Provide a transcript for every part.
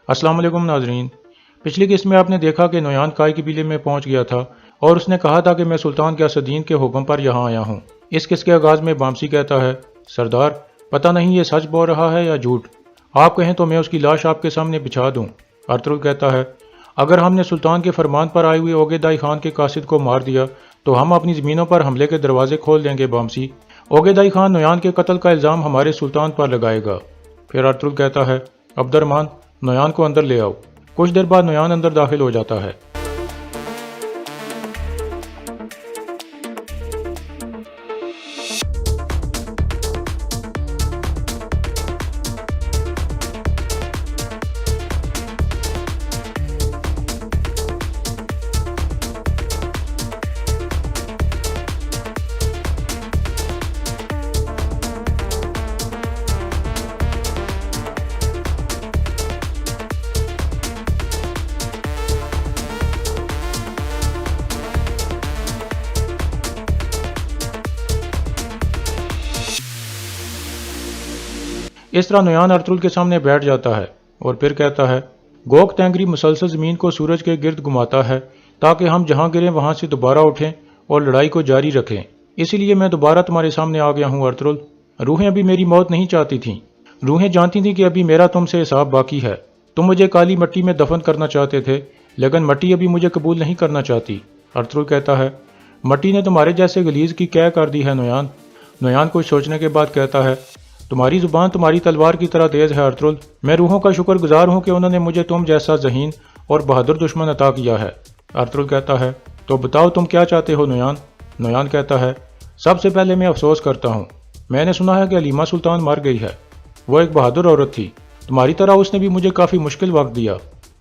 अस्सलाम वालेकुम नाजरीन। पिछली किस्त में आपने देखा कि नोयान काय कबीले में पहुंच गया था और उसने कहा था कि मैं सुल्तान गयासुद्दीन के हुक्म पर यहाँ आया हूँ। इस किस्त के आगाज में बामसी कहता है, सरदार पता नहीं ये सच बोल रहा है या झूठ, आप कहें तो मैं उसकी लाश आपके सामने बिछा दूँ। अर्तुगरुल कहता है, अगर हमने सुल्तान के फरमान पर आए हुए ओगेदाई खान के कासिद को मार दिया तो हम अपनी ज़मीनों पर हमले के दरवाजे खोल देंगे बामसी। ओगेदाई खान नोयान के कत्ल का इल्ज़ाम हमारे सुल्तान पर लगाएगा। फिर अर्तुगरुल कहता है, अब्दुर्रहमान नोयान को अंदर ले आओ। कुछ देर बाद नोयान अंदर दाखिल हो जाता है। इस तरह नोयान अर्तुगरुल के सामने बैठ जाता है और फिर कहता है, गोक तेंगरी मुसलसल ज़मीन को सूरज के गिर्द घुमाता है ताकि हम जहाँ गिरें वहाँ से दोबारा उठें और लड़ाई को जारी रखें। इसीलिए मैं दोबारा तुम्हारे सामने आ गया हूँ अर्तुगरुल। रूहें अभी मेरी मौत नहीं चाहती थीं। रूहें जानती थीं कि अभी मेरा तुमसे हिसाब बाकी है। तुम मुझे काली मिट्टी में दफन करना चाहते थे, लेकिन मिट्टी अभी मुझे कबूल नहीं करना चाहती। अर्तुगरुल कहता है, मिट्टी ने तुम्हारे जैसे गलीज की क्या कर दी है नोयान। नोयान कुछ सोचने के बाद कहता है, तुम्हारी जुबान तुम्हारी तलवार की तरह तेज है अर्तुगरुल। मैं रूहों का शुक्रगुजार हूँ कि उन्होंने मुझे तुम जैसा ज़हीन और बहादुर दुश्मन अता किया है। अर्तुगरुल कहता है, तो बताओ तुम क्या चाहते हो नोयान। नोयान कहता है, सबसे पहले मैं अफसोस करता हूँ। मैंने सुना है कि हलीमा सुल्तान मर गई है। वो एक बहादुर औरत थी, तुम्हारी तरह उसने भी मुझे काफ़ी मुश्किल वक्त दिया।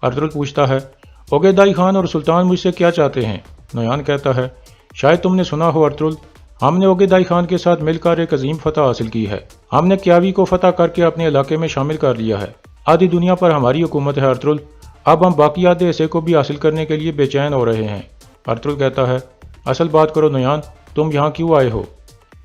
अर्तुगरुल पूछता है, ओगेदाई खान और सुल्तान मुझसे क्या चाहते हैं। नोयान कहता है, शायद तुमने सुना हो अर्तुगरुल, हमने ओगेदाई खान के साथ मिलकर एक अजीम फतह हासिल की है। हमने क्यावी को फतह करके अपने इलाके में शामिल कर लिया है। आधी दुनिया पर हमारी हुकूमत है अर्तुगरुल। अब हम बाकी आधे हिस्से को भी हासिल करने के लिए बेचैन हो रहे हैं। अर्तुगरुल कहता है, असल बात करो नोयान, तुम यहाँ क्यों आए हो।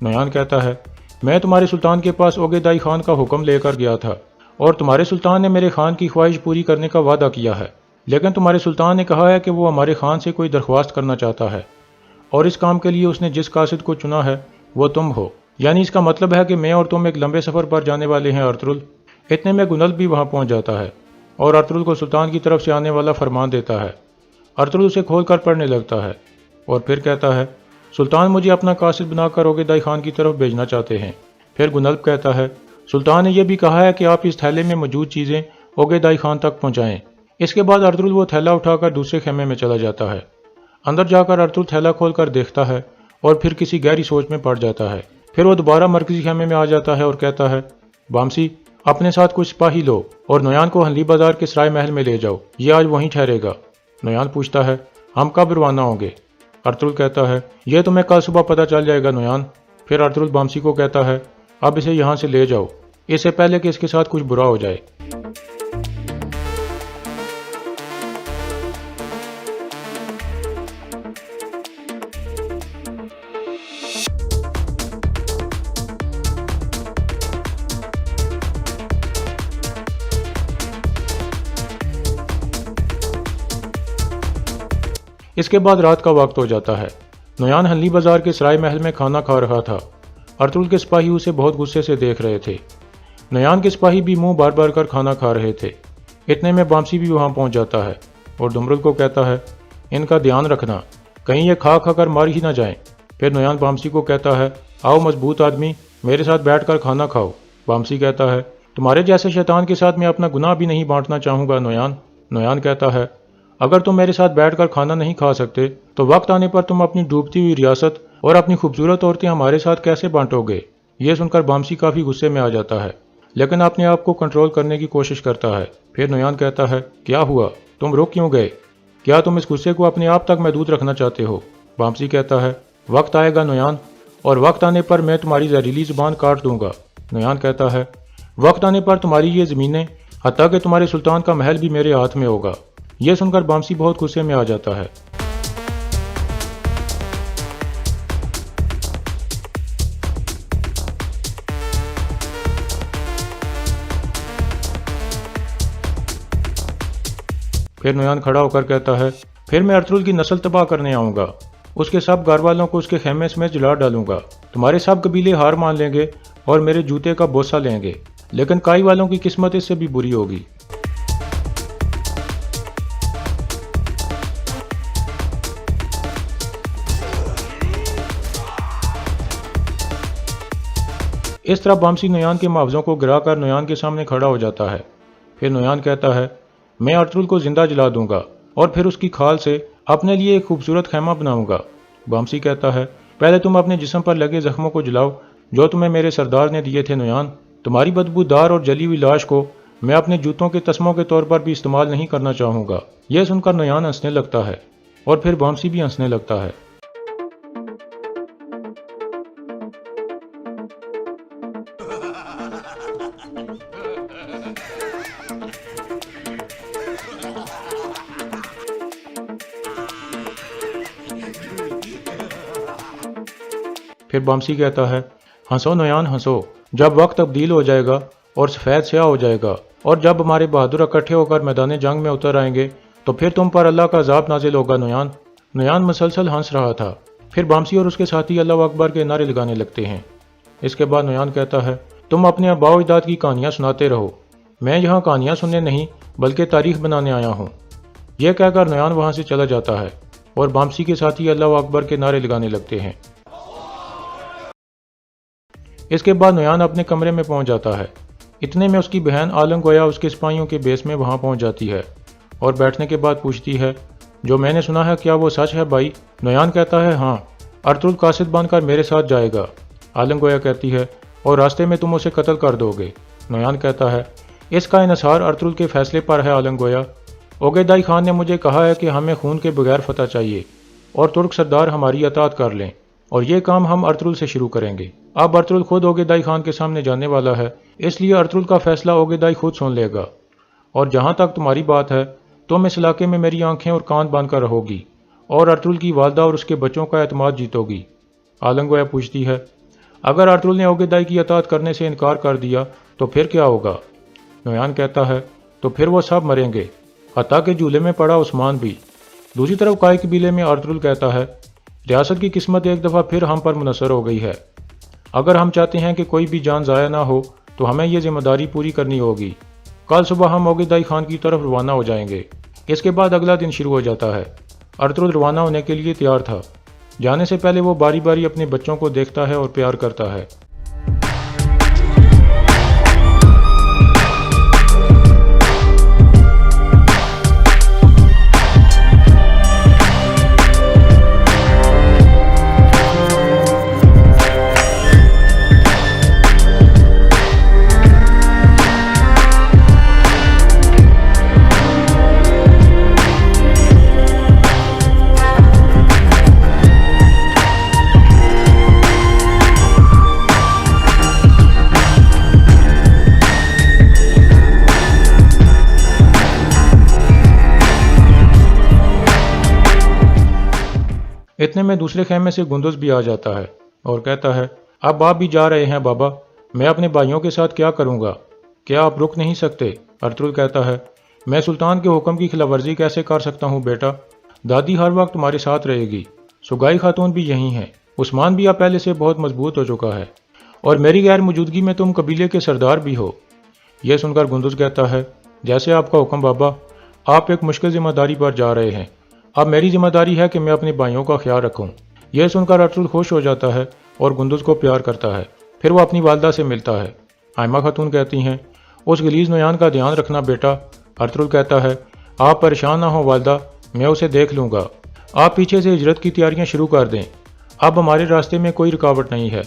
नोयान कहता है, मैं तुम्हारे सुल्तान के पास ओगेदाई खान का हुक्म लेकर गया था और तुम्हारे सुल्तान ने मेरे खान की ख्वाहिश पूरी करने का वादा किया है, लेकिन तुम्हारे सुल्तान ने कहा है कि वो हमारे खान से कोई दरख्वास्त करना चाहता है और इस काम के लिए उसने जिस कासिद को चुना है वो तुम हो। यानी इसका मतलब है कि मैं और तुम एक लंबे सफ़र पर जाने वाले हैं अर्तुगरुल। इतने में गुनल भी वहाँ पहुँच जाता है और अर्तुगरुल को सुल्तान की तरफ से आने वाला फरमान देता है। अर्तुगरुल उसे खोल कर पढ़ने लगता है और फिर कहता है, सुल्तान मुझे अपना कासिद बनाकर ओगेदाई खान की तरफ भेजना चाहते हैं। फिर गुनल्ब कहता है, सुल्तान ने यह भी कहा है कि आप इस थैले में मौजूद चीज़ें ओगेदाई खान तक पहुँचाएँ। इसके बाद अर्तुगरुल वो थैला उठाकर दूसरे खेमे में चला जाता है। अंदर जाकर अर्तुगरुल थैला खोलकर देखता है और फिर किसी गहरी सोच में पड़ जाता है। फिर वो दोबारा मरकजी खेमे में आ जाता है और कहता है, बामसी अपने साथ कुछ सिपाही लो और नोयान को हंली बाजार के सराय महल में ले जाओ, ये आज वहीं ठहरेगा। नोयान पूछता है, हम कब रवाना होंगे। अर्तुगरुल कहता है, यह तुम्हें कल सुबह पता चल जाएगा नोयान। फिर अर्तुगरुल बामसी को कहता है, अब इसे यहाँ से ले जाओ, इससे पहले कि इसके साथ कुछ बुरा हो जाए। इसके बाद रात का वक्त हो जाता है। नोयान हंली बाजार के सराय महल में खाना खा रहा था। अर्तुगरुल के सिपाही उसे बहुत गुस्से से देख रहे थे। नोयान के सिपाही भी मुंह बार बार कर खाना खा रहे थे। इतने में बामसी भी वहां पहुंच जाता है और दुमरुल को कहता है, इनका ध्यान रखना, कहीं ये खा खाकर मार ही ना जाएं। फिर नोयान बामसी को कहता है, आओ मजबूत आदमी, मेरे साथ बैठकर खाना खाओ। बामसी कहता है, तुम्हारे जैसे शैतान के साथ मैं अपना गुनाह भी नहीं बांटना चाहूँगा नोयान। नोयान कहता है, अगर तुम मेरे साथ बैठकर खाना नहीं खा सकते तो वक्त आने पर तुम अपनी डूबती हुई रियासत और अपनी खूबसूरत औरतें हमारे साथ कैसे बांटोगे। यह सुनकर बामसी काफ़ी गुस्से में आ जाता है, लेकिन अपने आप को कंट्रोल करने की कोशिश करता है। फिर नोयान कहता है, क्या हुआ, तुम रुक क्यों गए, क्या तुम इस गुस्से को अपने आप तक महदूद रखना चाहते हो। बामसी कहता है, वक्त आएगा नोयान, और वक्त आने पर मैं तुम्हारी जहरीली जुबान काट दूंगा। नोयान कहता है, वक्त आने पर तुम्हारी ये ज़मीनें, हत्ता कि तुम्हारे सुल्तान का महल भी मेरे हाथ में होगा। यह सुनकर बामसी बहुत गुस्से में आ जाता है। फिर नोयान खड़ा होकर कहता है, फिर मैं अर्तुल की नस्ल तबाह करने आऊँगा। उसके सब घर वालों को उसके खेमे में जला डालूंगा। तुम्हारे सब कबीले हार मान लेंगे और मेरे जूते का बोसा लेंगे, लेकिन काई वालों की किस्मत इससे भी बुरी होगी। इस तरह बामसी नोयान के मुआवजों को गिराकर नोयान के सामने खड़ा हो जाता है। फिर नोयान कहता है, मैं अर्तुल को जिंदा जला दूंगा और फिर उसकी खाल से अपने लिए एक खूबसूरत खैमा बनाऊंगा। बामसी कहता है, पहले तुम अपने जिस्म पर लगे जख्मों को जलाओ जो तुम्हें मेरे सरदार ने दिए थे नोयान। तुम्हारी बदबूदार और जली हुई लाश को मैं अपने जूतों के तस्मों के तौर पर भी इस्तेमाल नहीं करना चाहूंगा। यह सुनकर नोयान हंसने लगता है और फिर बामसी भी हंसने लगता है। फिर बामसी कहता है, हंसो नोयान हंसो, जब वक्त तब्दील हो जाएगा और सफ़ेद स्याह हो जाएगा और जब हमारे बहादुर इकट्ठे होकर मैदान जंग में उतर आएंगे तो फिर तुम पर अल्लाह का अज़ाब नाजिल होगा नोयान। नोयान मुसलसल हंस रहा था। फिर बामसी और उसके साथी अल्लाह अकबर के नारे लगाने लगते हैं। इसके बाद नोयान कहता है, तुम अपने आबाओ अजदाद की कहानियाँ सुनाते रहो, मैं यहाँ कहानियाँ सुनने नहीं बल्कि तारीख बनाने आया हूँ। यह कहकर नोयान वहाँ से चला जाता है और बामसी के साथी अल्लाह अकबर के नारे लगाने लगते हैं। इसके बाद नोयान अपने कमरे में पहुंच जाता है। इतने में उसकी बहन आलम गोया उसके सिपाहियों के बेस में वहां पहुंच जाती है और बैठने के बाद पूछती है, जो मैंने सुना है क्या वो सच है भाई? नोयान कहता है, हाँ, अर्तुल कासिद बनकर मेरे साथ जाएगा। आलम गोया कहती है, और रास्ते में तुम उसे कत्ल कर दोगे। नोयान कहता है, इसका इन्हिसार अर्तुल के फैसले पर है आलम गोया। ओगेदाई खान ने मुझे कहा है कि हमें खून के बगैर फतह चाहिए और तुर्क सरदार हमारी अतात कर लें, और ये काम हम अर्तुल से शुरू करेंगे। अब अर्तुल खुद ओगेदाई खान के सामने जाने वाला है, इसलिए अर्तुल का फैसला ओगेदाई खुद सुन लेगा। और जहाँ तक तुम्हारी बात है, तुम इस इलाके में मेरी आंखें और कान बनकर रहोगी और अर्तुल की वालदा और उसके बच्चों का एतमाद जीतोगी। आलम गोया पूछती है, अगर अर्तुल ने ओगेदाई की अतात करने से इनकार कर दिया तो फिर क्या होगा? नोयान कहता है, तो फिर वो सब मरेंगे, हत्ता के झूले में पड़ा उस्मान भी। दूसरी तरफ काई कबीले में अर्तुल कहता है, रियासत की किस्मत एक दफ़ा फिर हम पर मुनसर हो गई है। अगर हम चाहते हैं कि कोई भी जान ज़ाया ना हो तो हमें ये जिम्मेदारी पूरी करनी होगी। कल सुबह हम ओगेदाई खान की तरफ रवाना हो जाएंगे। इसके बाद अगला दिन शुरू हो जाता है। अर्तुल रवाना होने के लिए तैयार था। जाने से पहले वो बारी बारी अपने बच्चों को देखता है और प्यार करता है। इतने में दूसरे खेमे से गुंदुज भी आ जाता है और कहता है, अब आप भी जा रहे हैं बाबा, मैं अपने भाइयों के साथ क्या करूंगा? क्या आप रुक नहीं सकते? अर्तुल कहता है, मैं सुल्तान के हुक्म की खिलाफवर्जी कैसे कर सकता हूँ बेटा? दादी हर वक्त तुम्हारे साथ रहेगी, सुगाई खातून भी यहीं है, उस्मान भी अब पहले से बहुत मजबूत हो चुका है और मेरी गैर मौजूदगी में तुम कबीले के सरदार भी हो। यह सुनकर गुंदुज कहता है, जैसे आपका हुक्म बाबा, आप एक मुश्किल जिम्मेदारी पर जा रहे हैं। अब मेरी जिम्मेदारी है कि मैं अपने भाइयों का ख्याल रखूं। यह सुनकर अर्तुल खुश हो जाता है और गुंदुज को प्यार करता है। फिर वो अपनी वालदा से मिलता है। आयमा खातून कहती हैं, उस गलीज नोयान का ध्यान रखना बेटा। अर्तुल कहता है, आप परेशान ना हो वालदा, मैं उसे देख लूँगा। आप पीछे से हिजरत की तैयारियाँ शुरू कर दें, अब हमारे रास्ते में कोई रुकावट नहीं है।